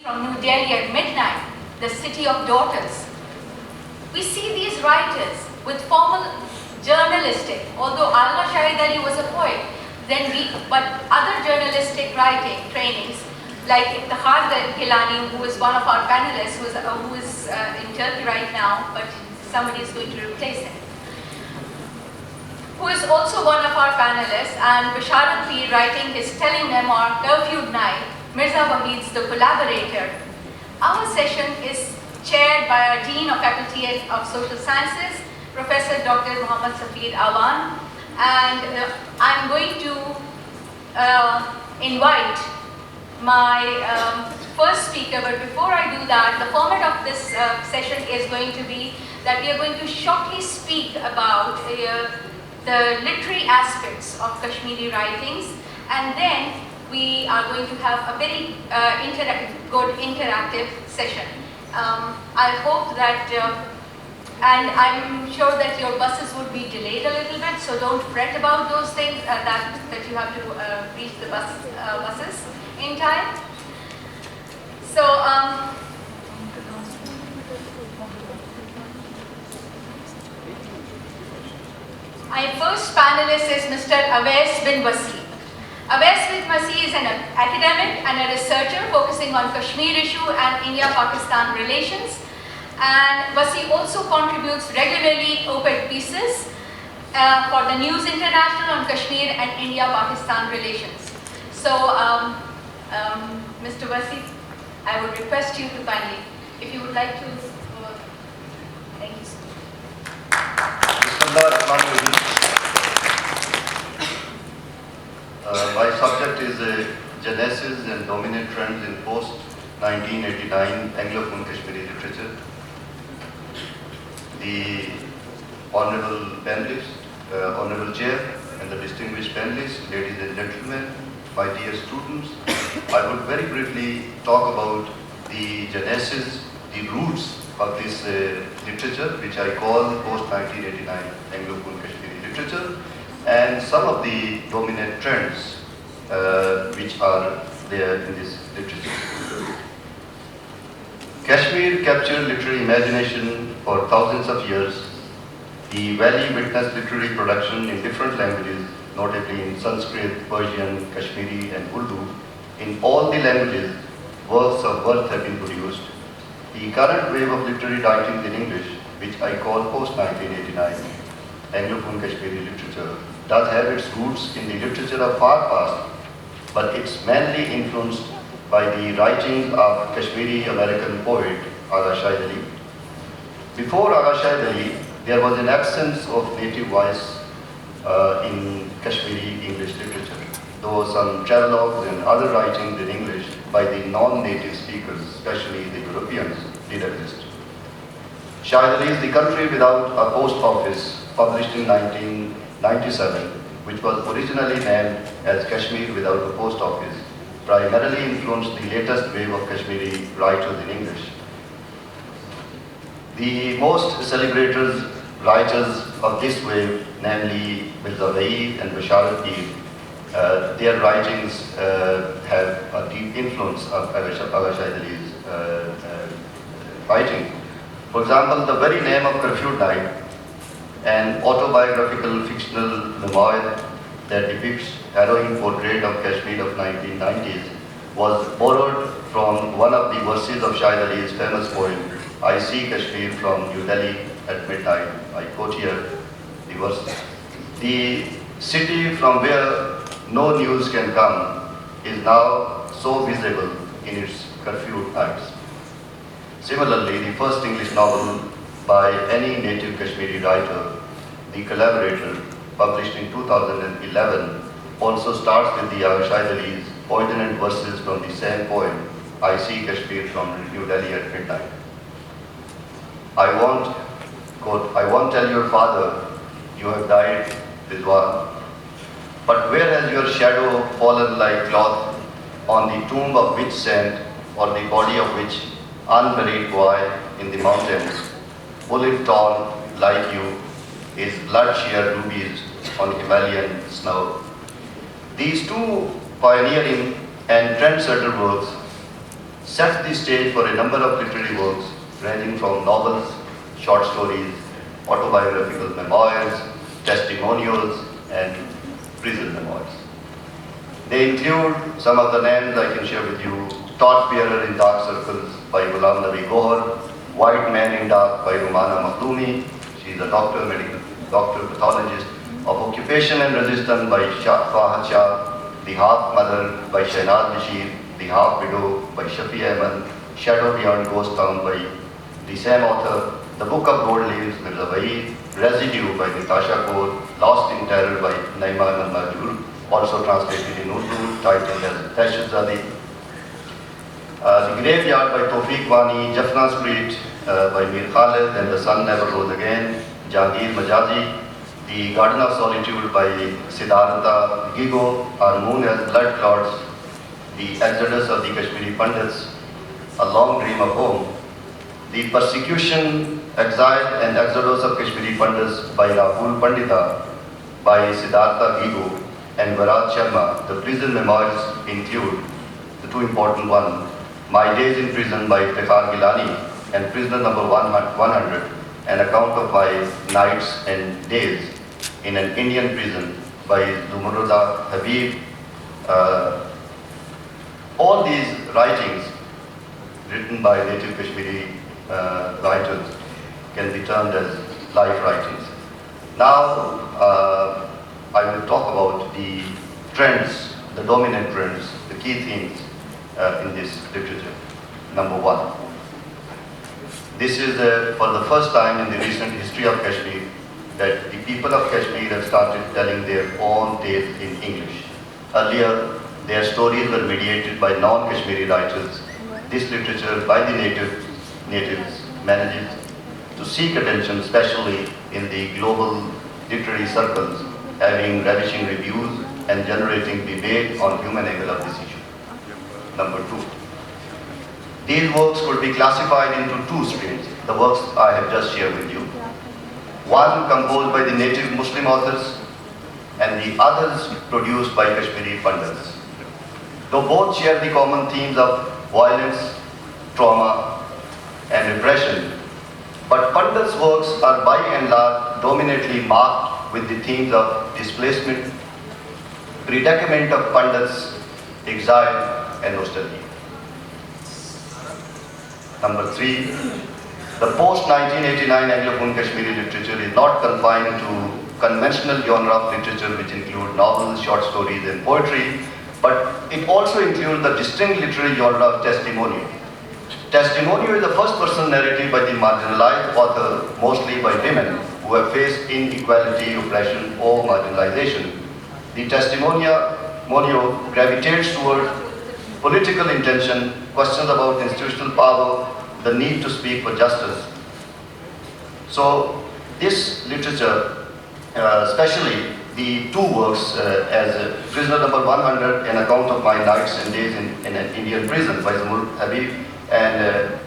From New Delhi at midnight, the city of daughters. We see these writers with formal journalistic, although Allama Shahid Ali was a poet, but other journalistic writing trainings, like Iftihar Gilani, who is one of our panelists, who is in Turkey right now, but somebody is going to replace him, who is also one of our panelists, and Basharat Peer writing his telling memoir, Curfewed Night, Mirza Wahid's The Collaborator. Our session is chaired by our Dean of Faculty of Social Sciences, Professor Dr. Muhammad Safir Awan, and I'm going to invite my first speaker, but before I do that, the format of this session is going to be that we are going to shortly speak about the literary aspects of Kashmiri writings, and then we are going to have a very good interactive session. I hope that, and I'm sure that your buses would be delayed a little bit, so don't fret about those things, that you have to reach the buses in time. So, my first panelist is Mr. Awais bin Wasi. Awais bin Wasi is an academic and a researcher focusing on Kashmir issue and India-Pakistan relations. And Wasi also contributes regularly op-ed pieces for the News International on Kashmir and India-Pakistan relations. So, Mr. Wasi, I would request you to kindly, if you would like to, thank you, sir. My subject is genesis and dominant trends in post-1989 Anglophone Kashmiri literature. The Honorable panelists, Honorable Chair, and the distinguished panelists, ladies and gentlemen, my dear students, I would very briefly talk about the genesis, the roots of this literature, which I call post-1989 Anglophone Kashmiri literature, and some of the dominant trends which are there in this literature. Kashmir captured literary imagination for thousands of years. The valley witnessed literary production in different languages, notably in Sanskrit, Persian, Kashmiri, and Urdu. In all the languages, works of worth have been produced. The current wave of literary writings in English, which I call post-1989 Anglophone Kashmiri literature, does have its roots in the literature of far past, but it's mainly influenced by the writings of Kashmiri American poet Agha Shahid Ali. Before Agha Shahid Ali, there was an absence of native voice in Kashmiri English literature, though some travelogues and other writings in English by the non-native speakers, especially the Europeans, did exist. Shahid Ali is the country without a post office, published in 1997, which was originally named as Kashmir without a post office, primarily influenced the latest wave of Kashmiri writers in English. The most celebrated writers of this wave, namely Mirza Wahid and Basharat Peer, their writings have a deep influence of Agha Shahid Ali's writing. For example, the very name of Curfewed Night, an autobiographical fictional memoir that depicts harrowing portrait of Kashmir of 1990s, was borrowed from one of the verses of Shahid Ali's famous poem, I See Kashmir from New Delhi at midnight. I quote here the verse. The city from where no news can come is now so visible in its curfewed nights. Similarly, the first English novel by any native Kashmiri writer, The Collaborator, published in 2011, also starts with the Agha Shahid Ali's poignant verses from the same poem, I See Kashmir from New Delhi at midnight. I won't tell your father you have died, Ridwan, but where has your shadow fallen like cloth on the tomb of which saint or the body of which unburied boy in the mountains, bullet torn like you, is blood sheer rubies on Himalayan snow. These two pioneering and trendsetter works set the stage for a number of literary works ranging from novels, short stories, autobiographical memoirs, testimonials, and prison memoirs. They include some of the names I can share with you: Torchbearer in Dark Circles by Ghulam Nabi Gohar, White Man in Dark by Rumana Makhdoumi. She is a doctor, pathologist of occupation and resistance by Fahad Shah, The Half Mother by Shahnaz Bashir, The Half Widow by Shafi Ahmed, Shadow Beyond Ghost Town by the same author, The Book of Gold Leaves, Mirza Waheed, Residue by Natasha Kaur, Lost in Terror by Naima Ahmed Mahjoor, also translated in Urdu, titled as Dahshatzadi. The Graveyard by Tawfiq Wani, Jaffna Street by Mir Khalid, and The Sun Never Rose Again, Jahangir Majazi, The Garden of Solitude by Siddhartha Gigo, Our Moon as Blood Clots, The Exodus of the Kashmiri Pandits, A Long Dream of Home, The Persecution, Exile and Exodus of Kashmiri Pandits by Rahul Pandita, by Siddhartha Gigo, and Varad Sharma. The prison memoirs include the two important ones: My Days in Prison by Iftikhar Gilani and Prisoner Number 100, an account of my nights and days in an Indian prison by Zumurda Habib. All these writings written by native Kashmiri writers can be termed as life writings. Now, I will talk about the trends, the dominant trends, the key themes in this literature. Number one, this is for the first time in the recent history of Kashmir that the people of Kashmir have started telling their own tales in English. Earlier, their stories were mediated by non-Kashmiri writers. This literature by the natives manages to seek attention, especially in the global literary circles, having ravishing reviews and generating debate on human angle of this issue. Number two, these works could be classified into two streams, the works I have just shared with you. One composed by the native Muslim authors and the others produced by Kashmiri Pandits. Though both share the common themes of violence, trauma, and repression, but Pandits' works are by and large dominantly marked with the themes of displacement, predicament of Pandits, exile, and nostalgia. Number three, the post-1989 Anglophone Kashmiri literature is not confined to conventional genre of literature which include novels, short stories, and poetry, but it also includes the distinct literary genre of testimonial. Testimonial is the first-person narrative by the marginalized author, mostly by women, who have faced inequality, oppression, or marginalization. The testimonial gravitates toward political intention, questions about institutional power, the need to speak for justice. So this literature, especially the two works as Prisoner Number 100, An Account of My Nights and Days in an Indian Prison by Zamur Habib, and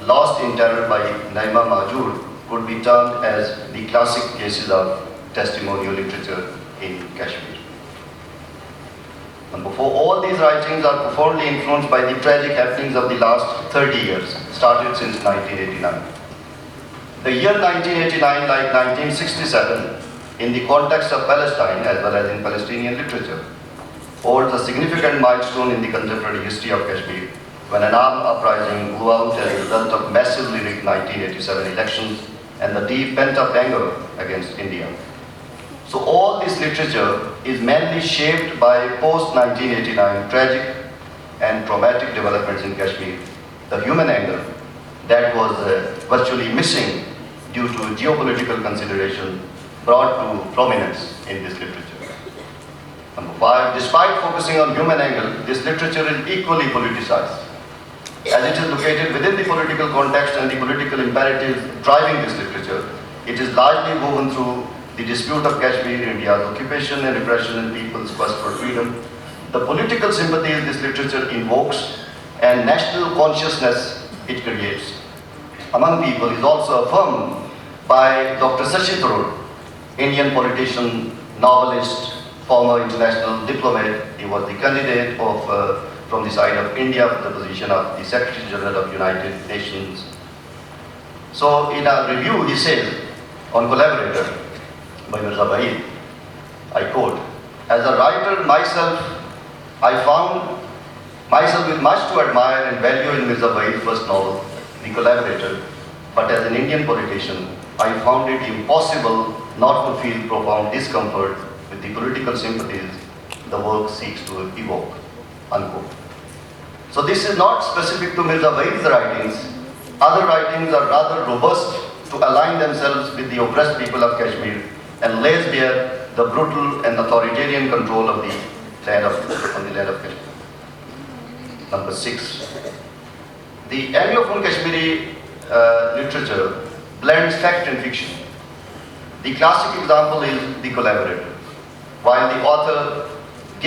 Lost in Terror by Naima Mahjoor, could be termed as the classic cases of testimonial literature in Kashmir. Number four, all these writings are profoundly influenced by the tragic happenings of the last 30 years, started since 1989. The year 1989, like 1967, in the context of Palestine as well as in Palestinian literature, holds a significant milestone in the contemporary history of Kashmir, when an armed uprising grew out as a result of massively rigged 1987 elections and the deep pent-up anger against India. So all this literature is mainly shaped by post-1989 tragic and traumatic developments in Kashmir, the human angle that was virtually missing due to geopolitical consideration brought to prominence in this literature. Number five, despite focusing on human angle, this literature is equally politicized, as it is located within the political context and the political imperatives driving this literature. It is largely woven through the dispute of Kashmir, India's occupation and repression, and people's quest for freedom, the political sympathies this literature invokes, and national consciousness it creates among people is also affirmed by Dr. Shashi Tharoor, Indian politician, novelist, former international diplomat. He was the candidate of from the side of India for the position of the Secretary General of United Nations. So in a review he says on Collaborator by Mirza Wahid, I quote, "As a writer myself, I found myself with much to admire and value in Mirza Wahid's first novel, The Collaborator, but as an Indian politician, I found it impossible not to feel profound discomfort with the political sympathies the work seeks to evoke," unquote. So this is not specific to Mirza Wahid's writings. Other writings are rather robust to align themselves with the oppressed people of Kashmir and lays bare the brutal and authoritarian control of the land of Kashmir. Number 6. The Anglophone Kashmiri literature blends fact and fiction. The classic example is The Collaborator. While the author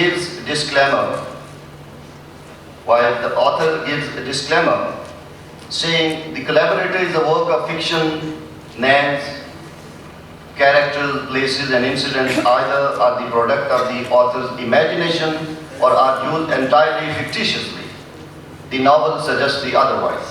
gives a disclaimer saying The Collaborator is a work of fiction, names, characters, places and incidents either are the product of the author's imagination or are used entirely fictitiously. The novel suggests the otherwise.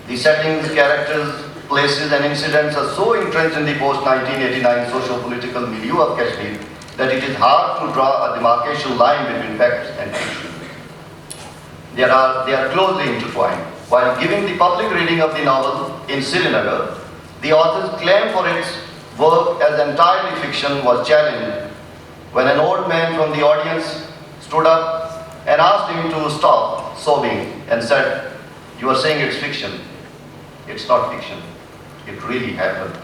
The settings, characters, places and incidents are so entrenched in the post-1989 socio-political milieu of Kashmir that it is hard to draw a demarcation line between facts and fiction. They are closely intertwined. While giving the public reading of the novel in Srinagar, the author's claim for its work as entirely fiction was challenged when an old man from the audience stood up and asked him to stop sobbing and said, "You are saying it's fiction. It's not fiction. It really happened."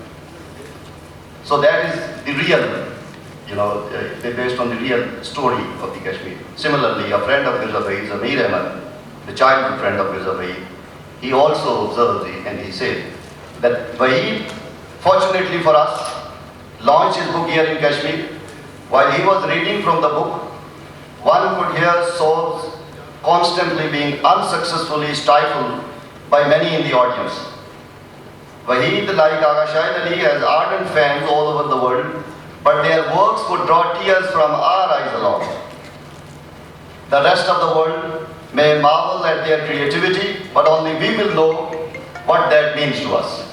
So that is the real, based on the real story of the Kashmir. Similarly, a friend of Mirza Wahid, Zamir Ahmad, the childhood friend of Mirza Wahid, he also observed and he said that Wahid, fortunately for us, launched his book here in Kashmir. While he was reading from the book, one could hear sobs constantly being unsuccessfully stifled by many in the audience. Wahid, like Agha Shahid Ali, has ardent fans all over the world, but their works would draw tears from our eyes alone. The rest of the world may marvel at their creativity, but only we will know what that means to us,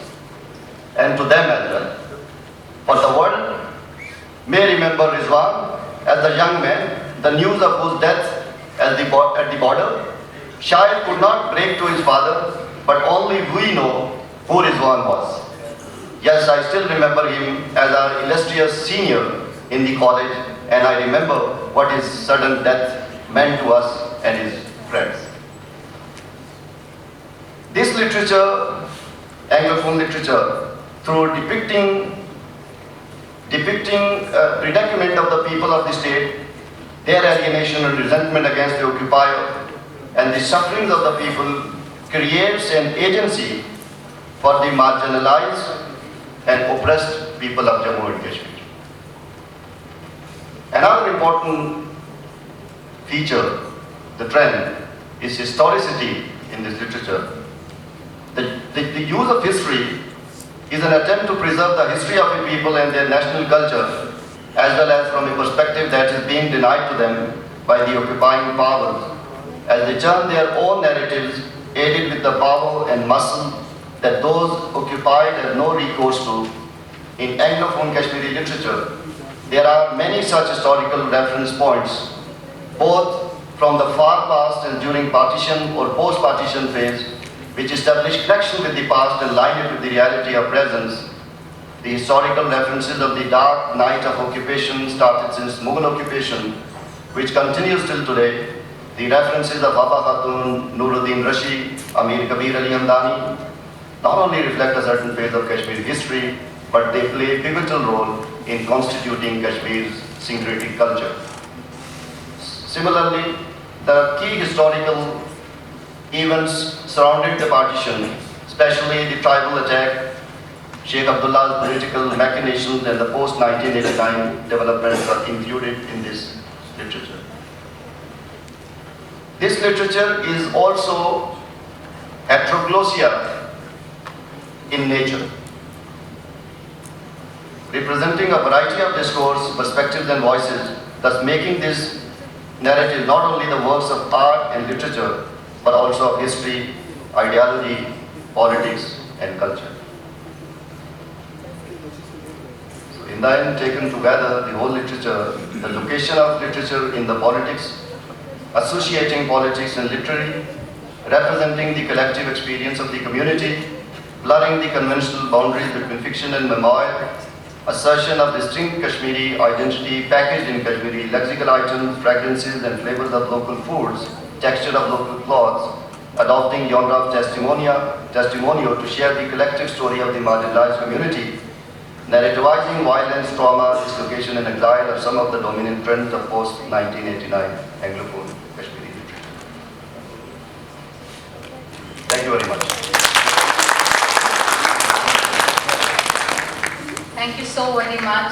and to them as well. For the world may remember Rizwan as the young man, the news of whose death at the border, Shahid could not break to his father, but only we know who Rizwan was. Yes, I still remember him as our illustrious senior in the college, and I remember what his sudden death meant to us and his friends. This literature, Anglophone literature, through depicting predicament of the people of the state, their alienation and resentment against the occupier, and the sufferings of the people, creates an agency for the marginalized and oppressed people of Jammu and Kashmir. Another important feature, the trend, is historicity in this literature. The use of history is an attempt to preserve the history of a people and their national culture, as well as from a perspective that is being denied to them by the occupying powers, as they churn their own narratives, aided with the power and muscle that those occupied have no recourse to. In Anglophone Kashmiri literature, there are many such historical reference points, both from the far past and during partition or post-partition phase, which establish connection with the past and line it with the reality of presence. The historical references of the dark night of occupation started since Mughal occupation, which continues till today. The references of Baba Khatun, Nuruddin Rashi, Amir Kabir Ali Hamdani not only reflect a certain phase of Kashmiri history, but they play a pivotal role in constituting Kashmir's syncretic culture. Similarly, the key historical events surrounding the partition, especially the tribal attack, Sheikh Abdullah's political machinations and the post-1989 developments are included in this literature. This literature is also heteroglossia in nature, representing a variety of discourse, perspectives and voices, thus making this narrative not only the works of art and literature, but also of history, ideology, politics, and culture. So in the end, taken together, the whole literature, the location of literature in the politics, associating politics and literary, representing the collective experience of the community, blurring the conventional boundaries between fiction and memoir, assertion of distinct Kashmiri identity packaged in Kashmiri lexical items, fragrances and flavors of local foods, texture of local clothes, adopting genre of testimonio to share the collective story of the marginalized community, narrativizing violence, trauma, dislocation and exile are some of the dominant trends of post-1989 Anglophone Kashmiri literature. Thank you very much. Thank you so very much.